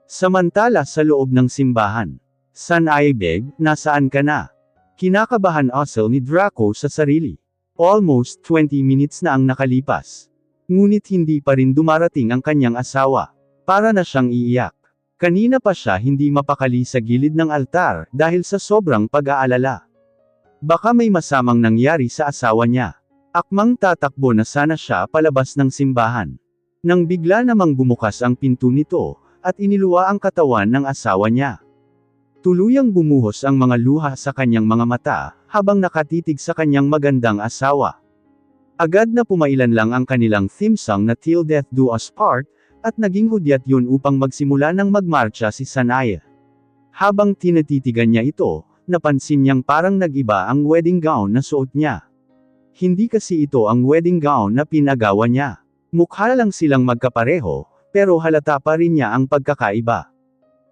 Samantala sa loob ng simbahan. Sanaya beg, nasaan ka na? Kinakabahan Ussel ni Draco sa sarili. Almost 20 minutes na ang nakalipas. Ngunit hindi pa rin dumarating ang kanyang asawa. Para na siyang iiyak. Kanina pa siya hindi mapakali sa gilid ng altar dahil sa sobrang pag-aalala. Baka may masamang nangyari sa asawa niya. Akmang tatakbo na sana siya palabas ng simbahan. Nang bigla namang bumukas ang pinto nito, at iniluwa ang katawan ng asawa niya. Tuluyang bumuhos ang mga luha sa kanyang mga mata, habang nakatitig sa kanyang magandang asawa. Agad na pumailan lang ang kanilang theme song na Till Death Do Us Part, at naging hudyat yun upang magsimula ng magmarcha si Sanaya. Habang tinatitigan niya ito, napansin niyang parang nag-iba ang wedding gown na suot niya. Hindi kasi ito ang wedding gown na pinagawa niya. Mukha lang silang magkapareho, pero halata pa rin niya ang pagkakaiba.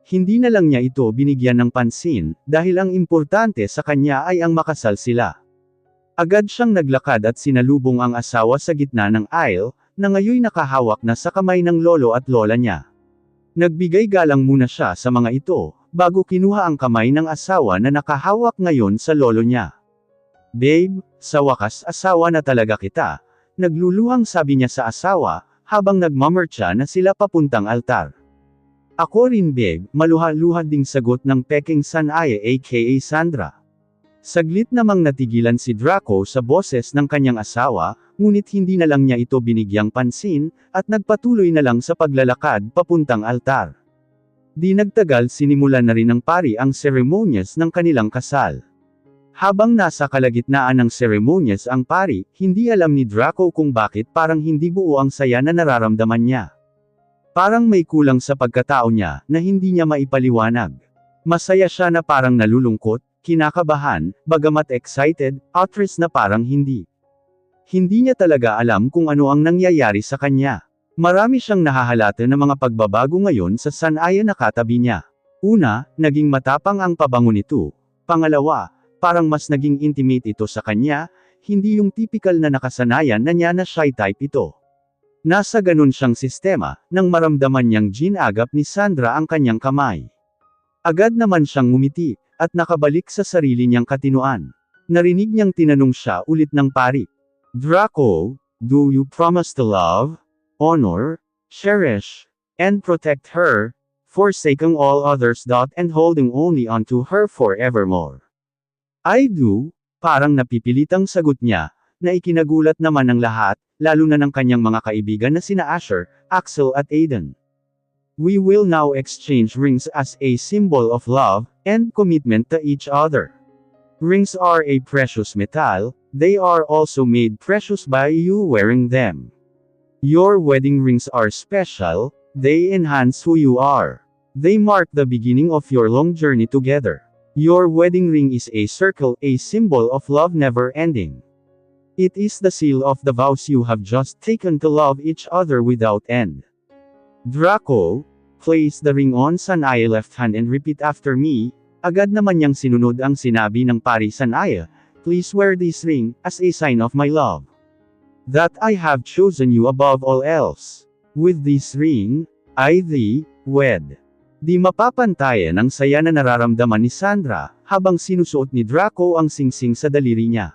Hindi na lang niya ito binigyan ng pansin, dahil ang importante sa kanya ay ang makasal sila. Agad siyang naglakad at sinalubong ang asawa sa gitna ng aisle, na ngayoy nakahawak na sa kamay ng lolo at lola niya. Nagbigay galang muna siya sa mga ito, bago kinuha ang kamay ng asawa na nakahawak ngayon sa lolo niya. "Babe, sa wakas asawa na talaga kita," nagluluhang sabi niya sa asawa, habang nagmamarcha na sila papuntang altar. "Ako rin babe," maluha-luha ding sagot ng peking Sanaya aka Sandra. Saglit namang natigilan si Draco sa boses ng kanyang asawa, ngunit hindi na lang niya ito binigyang pansin, at nagpatuloy na lang sa paglalakad papuntang altar. Di nagtagal sinimulan na rin ng pari ang seremonyas ng kanilang kasal. Habang nasa kalagitnaan ng seremonyas ang pari, hindi alam ni Draco kung bakit parang hindi buo ang saya na nararamdaman niya. Parang may kulang sa pagkatao niya, na hindi niya maipaliwanag. Masaya siya na parang nalulungkot, kinakabahan, bagamat excited, outraged na parang hindi. Hindi niya talaga alam kung ano ang nangyayari sa kanya. Marami siyang nahahalata na mga pagbabago ngayon sa Sanaya na katabi niya. Una, naging matapang ang pabango nito. Pangalawa, parang mas naging intimate ito sa kanya, hindi yung typical na nakasanayan na niya na shy type ito. Nasa ganun siyang sistema, nang maramdaman niyang ginagap ni Sandra ang kanyang kamay. Agad naman siyang ngumiti, at nakabalik sa sarili niyang katinuan. Narinig niyang tinanong siya ulit ng pari. "Draco, do you promise to love, honor, cherish, and protect her, forsaking all others and holding only onto her forevermore?" "I do," parang napipilitang sagot niya, na ikinagulat naman ng lahat, lalo na ng kanyang mga kaibigan na sina Asher, Axel at Aiden. "We will now exchange rings as a symbol of love, and commitment to each other. Rings are a precious metal, they are also made precious by you wearing them. Your wedding rings are special, they enhance who you are. They mark the beginning of your long journey together. Your wedding ring is a circle, a symbol of love never ending. It is the seal of the vows you have just taken to love each other without end. Draco, place the ring on Sanaya left hand and repeat after me." Agad naman niyang sinunod ang sinabi ng pari Sanaya, "Please wear this ring, as a sign of my love. That I have chosen you above all else. With this ring, I thee wed." Di mapapantayan ang saya na nararamdaman ni Sandra, habang sinusuot ni Draco ang singsing sa daliri niya.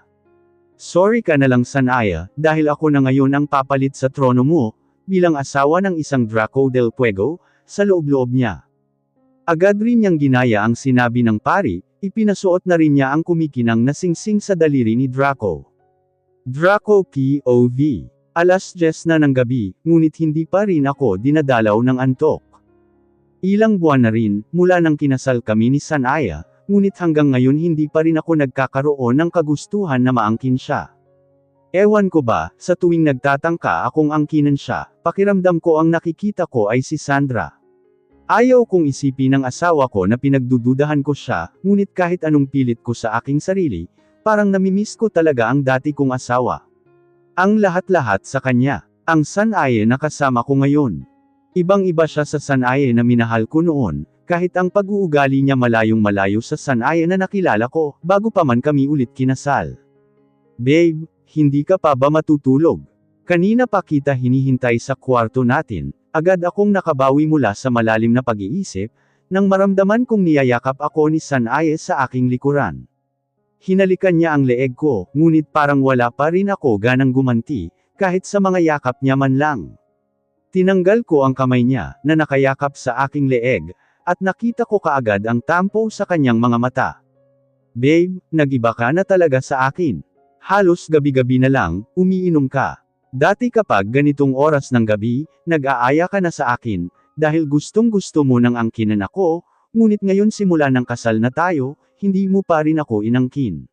"Sorry ka na lang Sanaya, dahil ako na ngayon ang papalit sa trono mo, bilang asawa ng isang Draco del Fuego," sa loob-loob niya. Agad rin niyang ginaya ang sinabi ng pari, ipinasuot na rin niya ang kumikinang na singsing sa daliri ni Draco. Draco POV. Alas 10 na ng gabi, ngunit hindi pa rin ako dinadalaw ng antok. Ilang buwan na rin, mula nang kinasal kami ni Sanaya, ngunit hanggang ngayon hindi pa rin ako nagkakaroon ng kagustuhan na maangkin siya. Ewan ko ba, sa tuwing nagtatangka akong angkinan siya, pakiramdam ko ang nakikita ko ay si Sandra. Ayaw kong isipin ng asawa ko na pinagdududahan ko siya, ngunit kahit anong pilit ko sa aking sarili, parang namimiss ko talaga ang dati kong asawa. Ang lahat-lahat sa kanya, ang Sanaya na kasama ko ngayon. Ibang-iba siya sa Sanaya na minahal ko noon, kahit ang pag-uugali niya malayong-malayo sa Sanaya na nakilala ko, bago pa man kami ulit kinasal. "Babe, hindi ka pa ba matutulog? Kanina pa kita hinihintay sa kwarto natin, Agad akong nakabawi mula sa malalim na pag-iisip, nang maramdaman kong niyayakap ako ni Sanae sa aking likuran. Hinalikan niya ang leeg ko, ngunit parang wala pa rin ako ganang gumanti, kahit sa mga yakap niya man lang. Tinanggal ko ang kamay niya, na nakayakap sa aking leeg, at nakita ko kaagad ang tampo sa kanyang mga mata. Babe, nag-iba ka na talaga sa akin. Halos gabi-gabi na lang, umiinom ka. Dati kapag ganitong oras ng gabi, nag-aaya ka na sa akin, dahil gustong-gusto mo nang angkinan ako, ngunit ngayon simula ng kasal na tayo, hindi mo pa rin ako inangkin.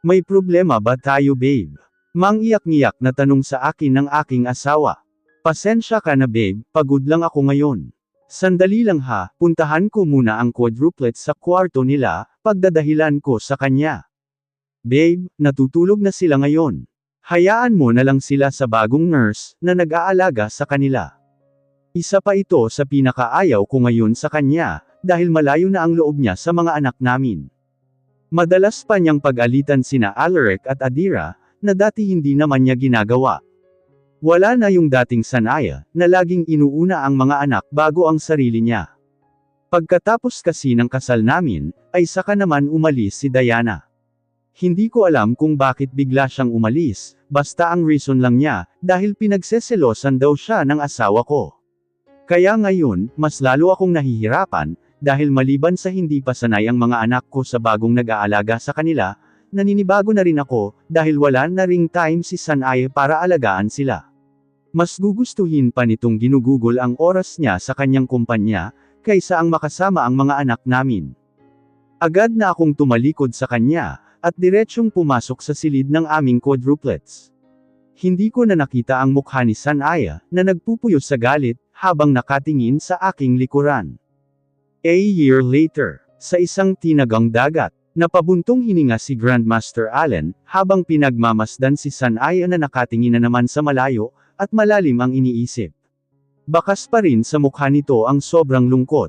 May problema ba tayo babe? Mangiyak-ngiyak na tanong sa akin ng aking asawa. Pasensya ka na babe, pagod lang ako ngayon. Sandali lang ha, puntahan ko muna ang quadruplets sa kwarto nila, pagdadahilan ko sa kanya. Babe, natutulog na sila ngayon. Hayaan mo na lang sila sa bagong nurse, na nag-aalaga sa kanila. Isa pa ito sa pinakaayaw ko ngayon sa kanya, dahil malayo na ang loob niya sa mga anak namin. Madalas pa niyang pag-alitan sina Alaric at Adira, na dati hindi naman niya ginagawa. Wala na yung dating Sanaya, na laging inuuna ang mga anak bago ang sarili niya. Pagkatapos kasi ng kasal namin, ay saka naman umalis si Diana. Hindi ko alam kung bakit bigla siyang umalis, basta ang reason lang niya, dahil pinagseselosan daw siya ng asawa ko. Kaya ngayon, mas lalo akong nahihirapan, dahil maliban sa hindi pa sanay ang mga anak ko sa bagong nag-aalaga sa kanila, naninibago na rin ako, dahil wala na ring time si Sanae para alagaan sila. Mas gugustuhin pa nitong ginugugol ang oras niya sa kanyang kumpanya, kaysa ang makasama ang mga anak namin. Agad na akong tumalikod sa kanya, at diretsyong pumasok sa silid ng aming quadruplets. Hindi ko na nakita ang mukha ni Sanaya, na nagpupuyos sa galit, habang nakatingin sa aking likuran. A year later, sa isang tinagang dagat, napabuntong hininga si Grandmaster Allen, habang pinagmamasdan si Sanaya na nakatingin na naman sa malayo, at malalim ang iniisip. Bakas pa rin sa mukha nito ang sobrang lungkot.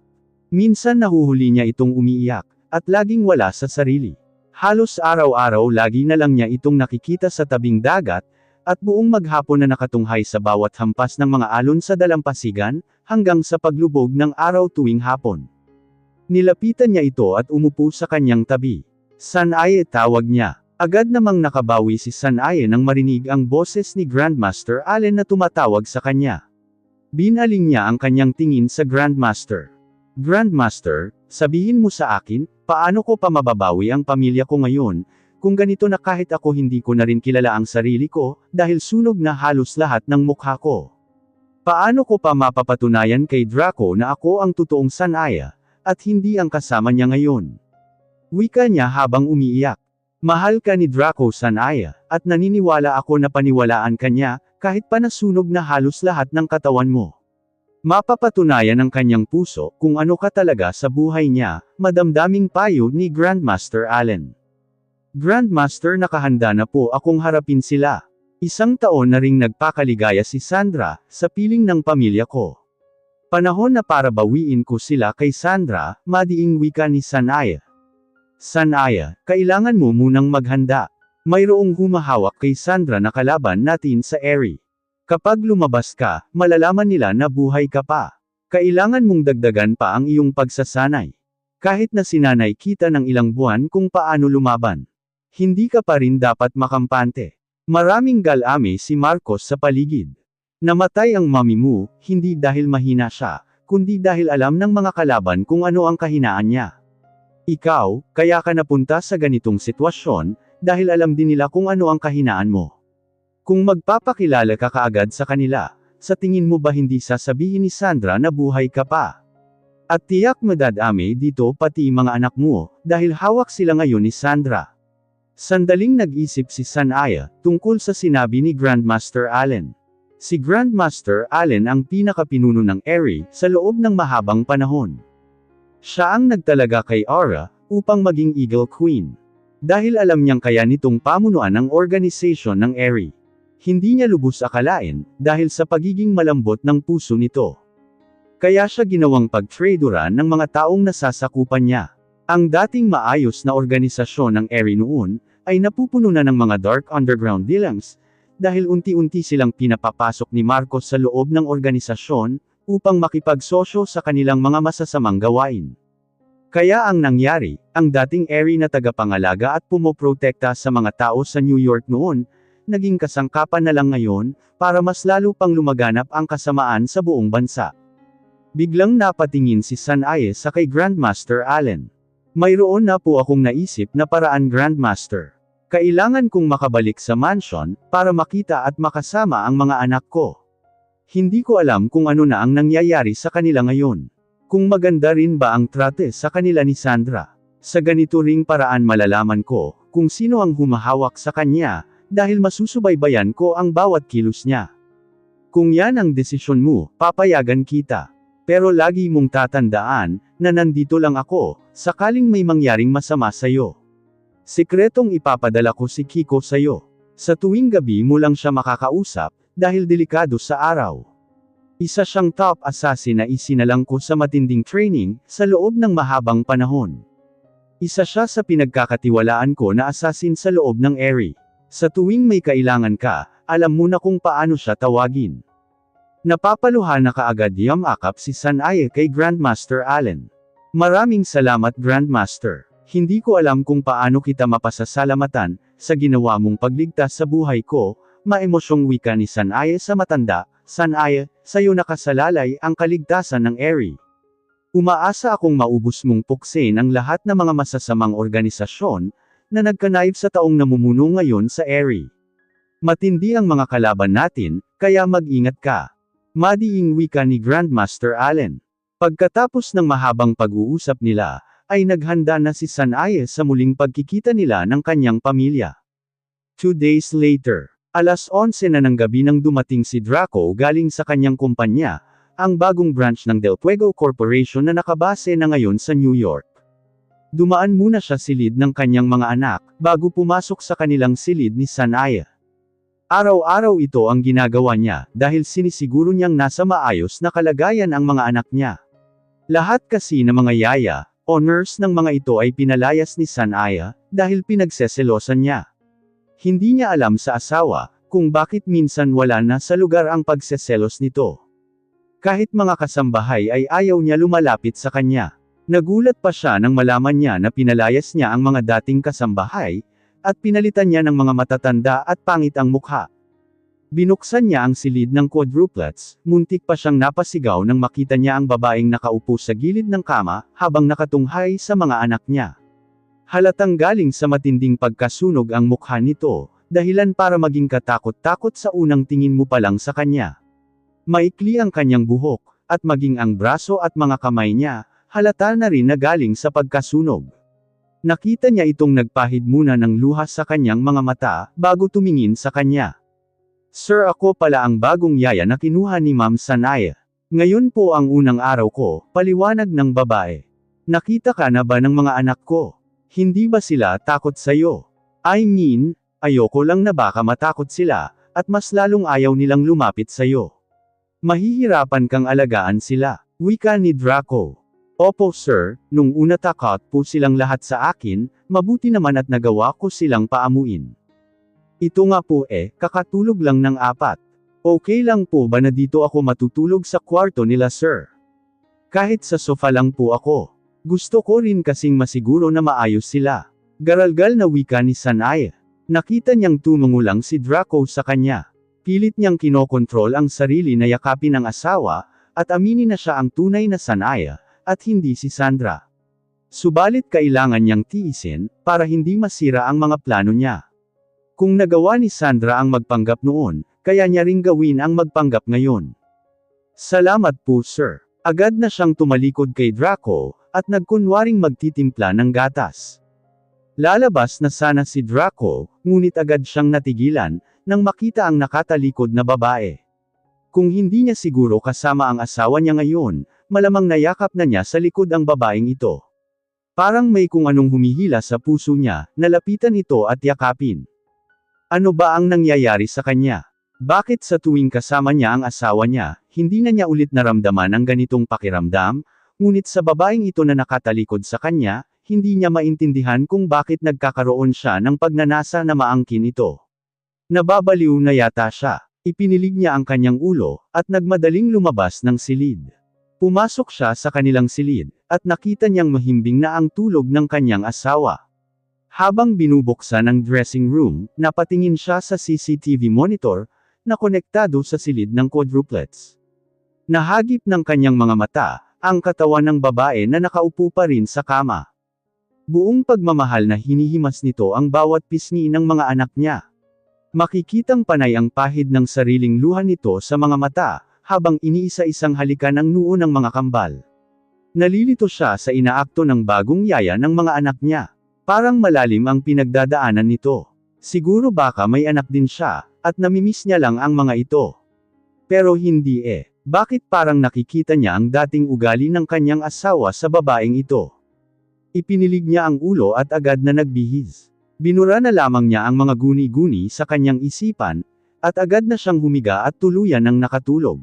Minsan nahuhuli niya itong umiiyak, at laging wala sa sarili. Halos araw-araw lagi na lang niya itong nakikita sa tabing dagat, at buong maghapon na nakatunghay sa bawat hampas ng mga alon sa dalampasigan, hanggang sa paglubog ng araw tuwing hapon. Nilapitan niya ito at umupo sa kanyang tabi. Sanae tawag niya. Agad namang nakabawi si Sanae nang marinig ang boses ni Grandmaster Allen na tumatawag sa kanya. Binaling niya ang kanyang tingin sa Grandmaster. Grandmaster, sabihin mo sa akin, paano ko pa mababawi ang pamilya ko ngayon, kung ganito na kahit ako hindi ko na rin kilala ang sarili ko, dahil sunog na halos lahat ng mukha ko. Paano ko pa mapapatunayan kay Draco na ako ang totoong Sanaya, at hindi ang kasama niya ngayon? Wika niya habang umiiyak. Mahal ka ni Draco Sanaya, at naniniwala ako na paniwalaan ka niya, kahit pa nasunog na halos lahat ng katawan mo. Mapapatunayan ng kanyang puso, kung ano ka talaga sa buhay niya, madamdaming payo ni Grandmaster Allen. Grandmaster, nakahanda na po akong harapin sila. Isang taon na ring nagpakaligaya si Sandra, sa piling ng pamilya ko. Panahon na para bawiin ko sila kay Sandra, madiing wika ni Sanaya. Sanaya, kailangan mo munang maghanda. Mayroong humahawak kay Sandra na kalaban natin sa Eri. Kapag lumabas ka, malalaman nila na buhay ka pa. Kailangan mong dagdagan pa ang iyong pagsasanay. Kahit na sinanay kita ng ilang buwan kung paano lumaban. Hindi ka pa rin dapat makampante. Maraming galame si Marcos sa paligid. Namatay ang mami mo, hindi dahil mahina siya, kundi dahil alam ng mga kalaban kung ano ang kahinaan niya. Ikaw, kaya ka napunta sa ganitong sitwasyon, dahil alam din nila kung ano ang kahinaan mo. Kung magpapakilala ka kaagad sa kanila, sa tingin mo ba hindi sasabihin ni Sandra na buhay ka pa? At tiyak madadami dito pati mga anak mo, dahil hawak sila ngayon ni Sandra. Sandaling nag-isip si Sanaya, tungkol sa sinabi ni Grandmaster Allen. Si Grandmaster Allen ang pinakapinuno ng Eri, sa loob ng mahabang panahon. Siya ang nagtalaga kay Aura, upang maging Eagle Queen. Dahil alam niyang kaya nitong pamunuan ang organisasyon ng Eri. Hindi niya lubos akalain, dahil sa pagiging malambot ng puso nito. Kaya siya ginawang pagtradoran ng mga taong nasasakupan niya. Ang dating maayos na organisasyon ng Eri noon, ay napupuno na ng mga dark underground dealings, dahil unti-unti silang pinapapasok ni Marcos sa loob ng organisasyon, upang makipagsosyo sa kanilang mga masasamang gawain. Kaya ang nangyari, ang dating Airy na tagapangalaga at pumoprotekta sa mga tao sa New York noon, naging kasangkapan na lang ngayon, para mas lalo pang lumaganap ang kasamaan sa buong bansa. Biglang napatingin si Sanaya sa kay Grandmaster Allen. Mayroon na po akong naisip na paraan, Grandmaster. Kailangan kong makabalik sa mansion, para makita at makasama ang mga anak ko. Hindi ko alam kung ano na ang nangyayari sa kanila ngayon. Kung maganda rin ba ang trate sa kanila ni Sandra. Sa ganito ring paraan malalaman ko, kung sino ang humahawak sa kanya, dahil masusubaybayan ko ang bawat kilos niya. Kung yan ang desisyon mo, papayagan kita. Pero lagi mong tatandaan, na nandito lang ako, sakaling may mangyaring masama sa'yo. Sikretong ipapadala ko si Kiko sa'yo. Sa tuwing gabi mo lang siya makakausap, dahil delikado sa araw. Isa siyang top assassin na isinalang ko sa matinding training, sa loob ng mahabang panahon. Isa siya sa pinagkakatiwalaan ko na assassin sa loob ng Airy. Sa tuwing may kailangan ka, alam mo na kung paano siya tawagin. Napapaluha na kaagad yamakap si Sanaya kay Grandmaster Allen. Maraming salamat, Grandmaster. Hindi ko alam kung paano kita mapasasalamatan, sa ginawa mong pagligtas sa buhay ko, maemosyong wika ni Sanaya sa matanda. Sanaya, sa'yo nakasalalay ang kaligtasan ng Airy. Umaasa akong maubos mong puksin ang lahat ng mga masasamang organisasyon, na nagkanaib sa taong namumuno ngayon sa Airy. Matindi ang mga kalaban natin, kaya mag-ingat ka. Madiing wika ni Grandmaster Allen. Pagkatapos ng mahabang pag-uusap nila, ay naghanda na si Sanaya sa muling pagkikita nila ng kanyang pamilya. 2 days later, alas 11 na ng gabi nang dumating si Draco galing sa kanyang kumpanya, ang bagong branch ng Del Fuego Corporation na nakabase na ngayon sa New York. Dumaan muna siya silid ng kanyang mga anak, bago pumasok sa kanilang silid ni Sanaya. Araw-araw ito ang ginagawa niya, dahil sinisiguro niyang nasa maayos na kalagayan ang mga anak niya. Lahat kasi ng mga yaya, o nurse ng mga ito ay pinalayas ni Sanaya, dahil pinagseselosan niya. Hindi niya alam sa asawa, kung bakit minsan wala na sa lugar ang pagseselos nito. Kahit mga kasambahay ay ayaw niya lumalapit sa kanya. Nagulat pa siya nang malaman niya na pinalayas niya ang mga dating kasambahay, at pinalitan niya ng mga matatanda at pangit ang mukha. Binuksan niya ang silid ng quadruplets, muntik pa siyang napasigaw nang makita niya ang babaeng nakaupo sa gilid ng kama, habang nakatunghay sa mga anak niya. Halatang galing sa matinding pagkasunog ang mukha nito, dahilan para maging katakot-takot sa unang tingin mo pa lang sa kanya. Maikli ang kanyang buhok, at maging ang braso at mga kamay niya, halata na rin na galing sa pagkasunog. Nakita niya itong nagpahid muna ng luha sa kanyang mga mata, bago tumingin sa kanya. Sir, ako pala ang bagong yaya na kinuha ni Ma'am Sanaya. Ngayon po ang unang araw ko, paliwanag ng babae. Nakita ka na ba ng mga anak ko? Hindi ba sila takot sa'yo? I mean, ayoko lang na baka matakot sila, at mas lalong ayaw nilang lumapit sa'yo. Mahihirapan kang alagaan sila, wika ni Draco. Opo sir, nung una takot po silang lahat sa akin, mabuti naman at nagawa ko silang paamuin. Ito nga po kakatulog lang ng 4. Okay lang po ba na dito ako matutulog sa kwarto nila sir? Kahit sa sofa lang po ako. Gusto ko rin kasing masiguro na maayos sila. Garalgal na wika ni Sanaya. Nakita niyang tumungulang si Draco sa kanya. Pilit niyang kinokontrol ang sarili na yakapin ang asawa, at aminin na siya ang tunay na Sanaya, at hindi si Sandra. Subalit kailangan niyang tiisin, para hindi masira ang mga plano niya. Kung nagawa ni Sandra ang magpanggap noon, kaya niya ring gawin ang magpanggap ngayon. Salamat po sir. Agad na siyang tumalikod kay Draco, at nagkunwaring magtitimpla ng gatas. Lalabas na sana si Draco, ngunit agad siyang natigilan, nang makita ang nakatalikod na babae. Kung hindi niya siguro kasama ang asawa niya ngayon, malamang nayakap na niya sa likod ang babaeng ito. Parang may kung anong humihila sa puso niya, nalapitan ito at yakapin. Ano ba ang nangyayari sa kanya? Bakit sa tuwing kasama niya ang asawa niya, hindi na niya ulit naramdaman ang ganitong pakiramdam, ngunit sa babaeng ito na nakatalikod sa kanya, hindi niya maintindihan kung bakit nagkakaroon siya ng pagnanasa na maangkin ito. Nababaliw na yata siya. Ipinilig niya ang kanyang ulo, at nagmadaling lumabas ng silid. Pumasok siya sa kanilang silid, at nakita niyang mahimbing na ang tulog ng kanyang asawa. Habang binubuksan ang dressing room, napatingin siya sa CCTV monitor, na konektado sa silid ng quadruplets. Nahagip ng kanyang mga mata, ang katawan ng babae na nakaupo pa rin sa kama. Buong pagmamahal na hinihimas nito ang bawat pisngi ng mga anak niya. Makikitang panay ang pahid ng sariling luha nito sa mga mata, habang iniisa-isang halikan ang noo ng mga kambal. Nalilito siya sa inaakto ng bagong yaya ng mga anak niya. Parang malalim ang pinagdadaanan nito. Siguro baka may anak din siya, at namimiss niya lang ang mga ito. Pero hindi eh. Bakit parang nakikita niya ang dating ugali ng kanyang asawa sa babaeng ito? Ipinilig niya ang ulo at agad na nagbihis. Binura na lamang niya ang mga guni-guni sa kanyang isipan, at agad na siyang humiga at tuluyan ng nakatulog.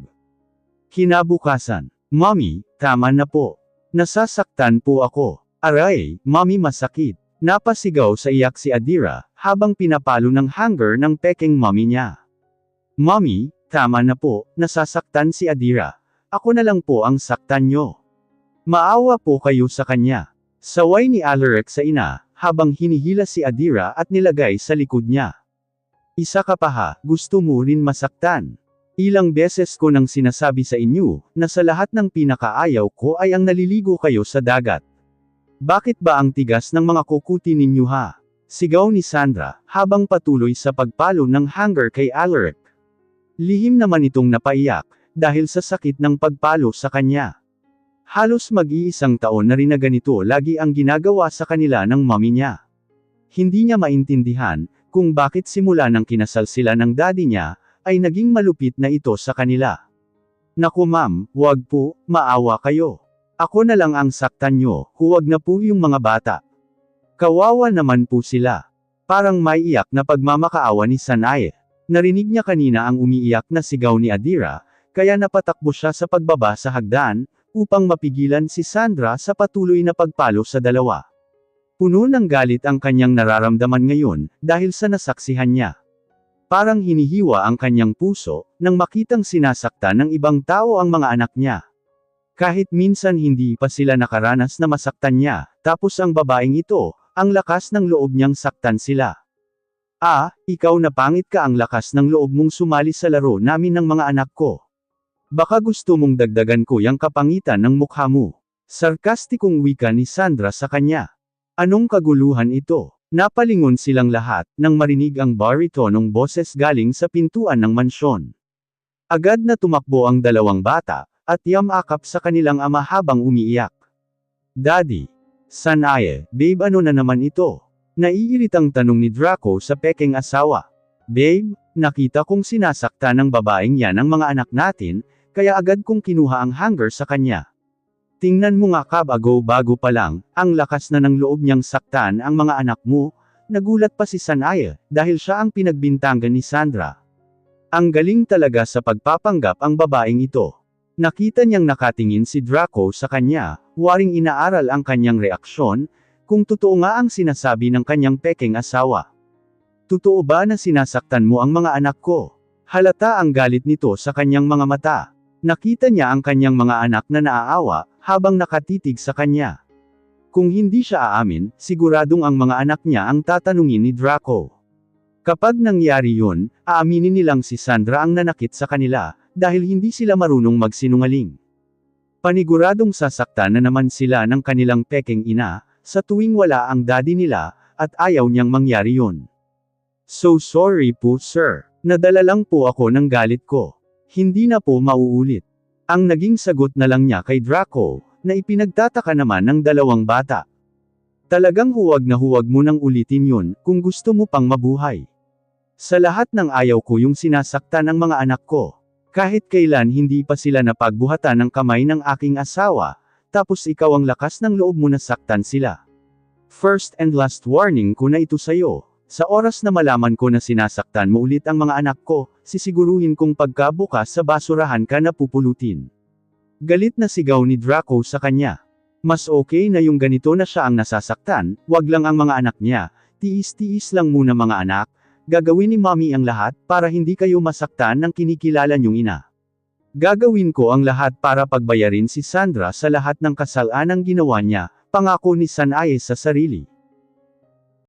Kinabukasan, "Mommy, tama na po. Nasasaktan po ako." "Aray, Mommy, masakit." Napasigaw sa iyak si Adira, habang pinapalo ng hanger ng peking mommy niya. "Mommy, tama na po," nasasaktan si Adira. "Ako na lang po ang saktan nyo. Maawa po kayo sa kanya." Saway ni Alaric sa ina, habang hinihila si Adira at nilagay sa likod niya. "Isa ka pa ha, gusto mo rin masaktan. Ilang beses ko nang sinasabi sa inyo, na sa lahat ng pinakaayaw ko ay ang naliligo kayo sa dagat. Bakit ba ang tigas ng mga kukuti ninyo ha?" Sigaw ni Sandra, habang patuloy sa pagpalo ng hanger kay Alaric. Lihim naman itong napaiyak, dahil sa sakit ng pagpalo sa kanya. Halos mag-iisang taon na rin na ganito lagi ang ginagawa sa kanila ng mommy niya. Hindi niya maintindihan, kung bakit simula nang kinasal sila ng daddy niya, ay naging malupit na ito sa kanila. "Naku ma'am, wag po, maawa kayo. Ako na lang ang saktan nyo, huwag na po yung mga bata. Kawawa naman po sila." Parang maiiyak na pagmamakaawa ni Sanae. Narinig niya kanina ang umiiyak na sigaw ni Adira, kaya napatakbo siya sa pagbaba sa hagdan, upang mapigilan si Sandra sa patuloy na pagpalo sa dalawa. Puno ng galit ang kanyang nararamdaman ngayon, dahil sa nasaksihan niya. Parang hinihiwa ang kanyang puso, nang makitang sinasaktan ng ibang tao ang mga anak niya. Kahit minsan hindi pa sila nakaranas na masaktan niya, tapos ang babaeng ito, ang lakas ng loob niyang saktan sila. "Ah, ikaw na pangit ka, ang lakas ng loob mong sumali sa laro namin ng mga anak ko. Baka gusto mong dagdagan ko yung kapangitan ng mukha mo." Sarkastikong wika ni Sandra sa kanya. Anong kaguluhan ito? Napalingon silang lahat, nang marinig ang baritonong boses galing sa pintuan ng mansyon. Agad na tumakbo ang dalawang bata, at yamakap sa kanilang ama habang umiiyak. "Daddy." "Sanae, babe, ano na naman ito?" Naiiritang tanong ni Draco sa peking asawa. "Babe, nakita kong sinasaktan ng babaeng yan ang mga anak natin, kaya agad kong kinuha ang hanger sa kanya. Tingnan mo nga bago pa lang, ang lakas na ng loob niyang saktan ang mga anak mo." Nagulat pa si Sanae, dahil siya ang pinagbintangan ni Sandra. Ang galing talaga sa pagpapanggap ang babaeng ito. Nakita niyang nakatingin si Draco sa kanya, waring inaaral ang kanyang reaksyon, kung totoo nga ang sinasabi ng kanyang peking asawa. "Totoo ba na sinasaktan mo ang mga anak ko?" Halata ang galit nito sa kanyang mga mata. Nakita niya ang kanyang mga anak na naaawa, habang nakatitig sa kanya. Kung hindi siya aamin, siguradong ang mga anak niya ang tatanungin ni Draco. Kapag nangyari yun, aaminin nilang si Sandra ang nanakit sa kanila, dahil hindi sila marunong magsinungaling. Paniguradong sasaktan na naman sila ng kanilang peking ina, sa tuwing wala ang daddy nila, at ayaw niyang mangyari yun. "So sorry po sir. Nadala lang po ako ng galit ko. Hindi na po mauulit." Ang naging sagot na lang niya kay Draco, na ipinagtataka naman ng dalawang bata. "Talagang huwag na huwag mo nang ulitin yun, kung gusto mo pang mabuhay. Sa lahat ng ayaw ko yung sinasaktan ang mga anak ko. Kahit kailan hindi pa sila napagbuhatan ng kamay ng aking asawa, tapos ikaw ang lakas ng loob mo na saktan sila. First and last warning ko na ito sa'yo. Sa oras na malaman ko na sinasaktan mo ulit ang mga anak ko, sisiguruhin kong pagkabukas sa basurahan ka na pupulutin." Galit na sigaw ni Draco sa kanya. Mas okay na yung ganito na siya ang nasasaktan, wag lang ang mga anak niya, tiis-tiis lang muna mga anak, Gagawin ni Mommy ang lahat, para hindi kayo masaktan ng kinikilala niyong ina. Gagawin ko ang lahat para pagbayarin si Sandra sa lahat ng kasalanang ginawa niya, pangako ni Sanae sa sarili.